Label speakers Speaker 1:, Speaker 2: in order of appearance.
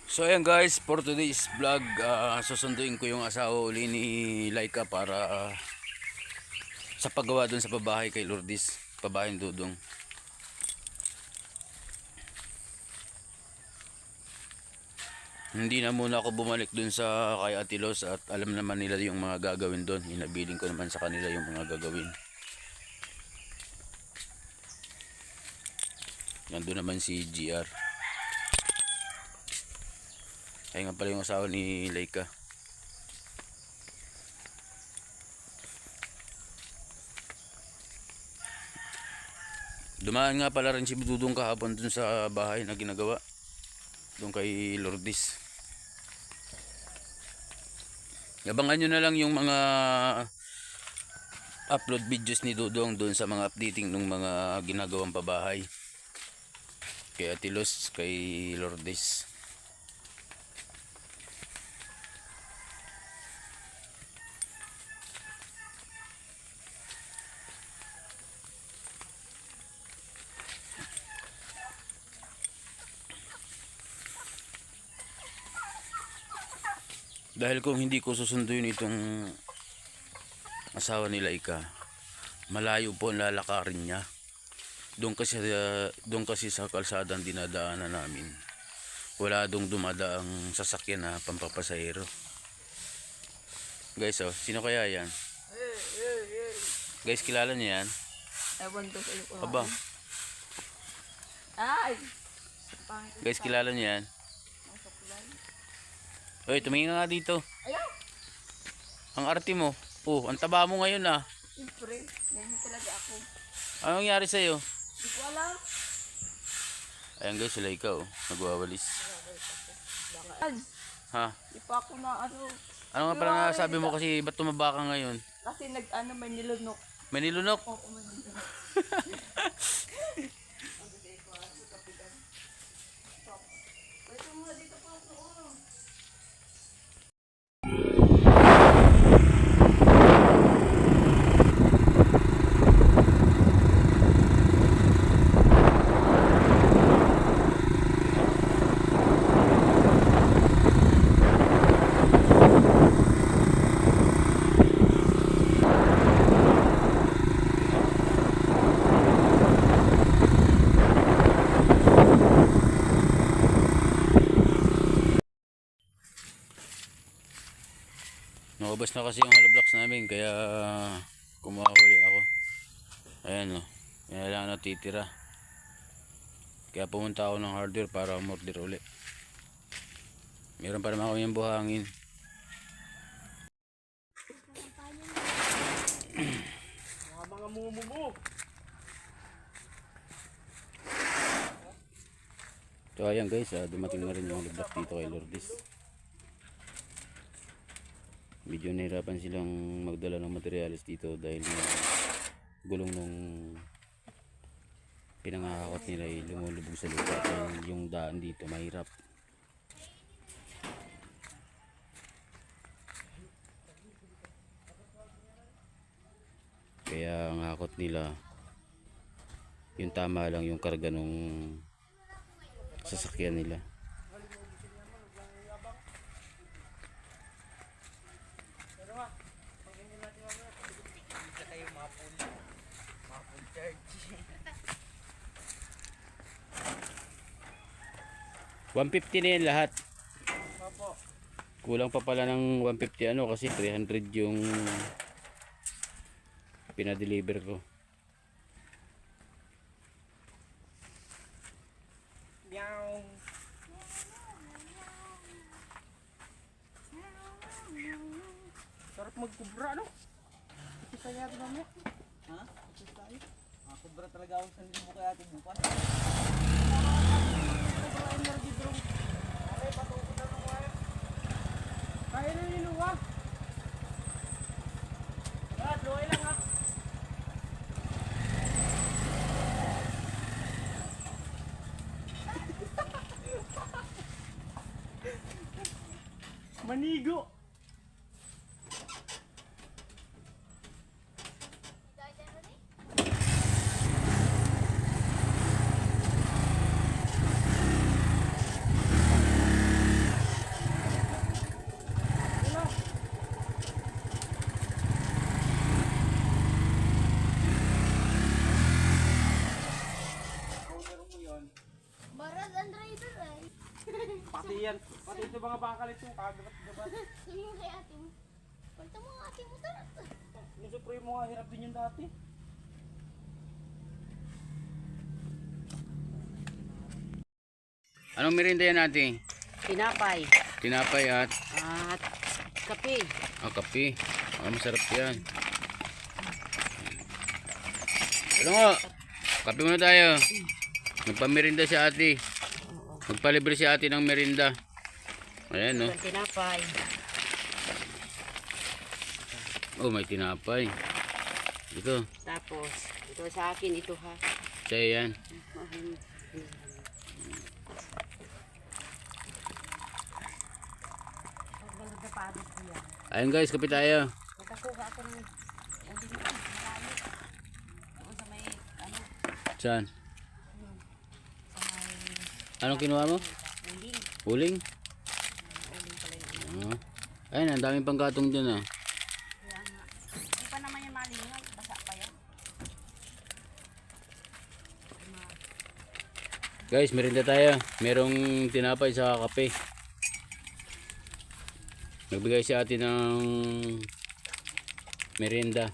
Speaker 1: So ayan guys, for today's vlog, susunduin ko yung asawa uli ni Laika para sa paggawa dun sa pabahay kay Lourdes, pabahay ni Dudong. Hindi na muna ako bumalik dun sa kay Atilos at alam naman nila yung mga gagawin dun. Inabiling ko naman sa kanila yung mga gagawin. Nandun naman si GR. Ay nga pala yung asawa ni Laika. Dumaan nga pala rin si Dudong kahapon dun sa bahay na ginagawa dun kay Lourdes. Abangan nyo na lang yung mga upload videos ni Dudong dun sa mga updating ng mga ginagawang pabahay kay Atilos, kay Lourdes. Dahil kung hindi ko susunduin itong asawa ni Laika, malayo po ang lalakarin niya. Doon kasi sa kalsadang dinadaanan namin, wala dong dumadaang sasakyan na pampapasahero. Guys, oh, sino kaya yan? Guys, kilala niya yan?
Speaker 2: Ewan ko sa iyo.
Speaker 1: Aba,
Speaker 2: Ay!
Speaker 1: guys, kilala niya yan? Oy, tumingin nga dito.
Speaker 2: Ayaw!
Speaker 1: Ang arte mo. Oh, ang taba mo ngayon ah.
Speaker 2: Siyempre, ganyan talaga ako.
Speaker 1: Anong nangyari sa'yo?
Speaker 2: Hindi ko alam.
Speaker 1: Ayan guys, sila ikaw. Nagwawalis.
Speaker 2: Bakit?
Speaker 1: Ha?
Speaker 2: Di pa ako na
Speaker 1: Ano nga pala nasabi mo kasi ba't tumaba ka ngayon?
Speaker 2: kasi may nilunok.
Speaker 1: May nilunok?
Speaker 2: Oo, may nilunok.
Speaker 1: Nakabas na kasi yung hollow blocks namin kaya kumahuli ako. Ayan o. Yan lang natitira. Kaya pumunta ako ng hardware para umorder uli. Meron pa naman ako yung buhangin.
Speaker 2: Mga mumumu.
Speaker 1: So ayan guys, dumating na rin yung hollow block dito kay Lourdes. Medyo nahirapan silang magdala ng materialis dito dahil gulong nung pinangakakot nila ay lumulubog sa lupa dahil yung daan dito mahirap. Kaya ang hakot nila yung tama lang yung karga nung sasakyan nila. $150 na yan lahat. Kulang pa pala ng 150 ano kasi 300 yung pinadeliver ko.
Speaker 2: Meow. Sarap magkubra, no? Ito kaya ito namin. Ha? Ito tayo. Kubra talaga ako sa libo kaya ito bukas. Energy bro. Ay, patukod na ng wire. Kaya na niluwa. Luway lang ha. Manigo. Pati yan. Pati ito mga bakal ito. Kagabat-gabat.
Speaker 3: Sabi mo kay ate mo. Kwento mo ang ate mo tara.
Speaker 2: Yung supremo nga, hirap din yun dati.
Speaker 1: Anong merienda yan natin?
Speaker 4: Tinapay
Speaker 1: Tinapay at
Speaker 4: at kape.
Speaker 1: kape. Masarap yan. Ano nga? Kape muna tayo. Nagpamerinda si ate. Magpalibre si ate ng merinda. Ayan, no?
Speaker 4: Ang tinapay.
Speaker 1: Oh, may tinapay. Ito.
Speaker 4: Tapos, ito sa akin, ito ha.
Speaker 1: Sa'yo yan. Ayun guys, kape tayo.
Speaker 4: Nakakuha ako ng uling na marami. Doon sa may, ano,
Speaker 1: Saan?
Speaker 4: sa may
Speaker 1: Anong kinuha mo?
Speaker 4: uling.
Speaker 1: Uling?
Speaker 4: Uling pala yun.
Speaker 1: Ayun, ang daming panggatong dyan ah.
Speaker 4: Kaya nga. Hindi pa naman yan malingay. Basa pa yan.
Speaker 1: Guys, merinda tayo. Merong tinapay sa kape. Nagbigay si ate ng merinda.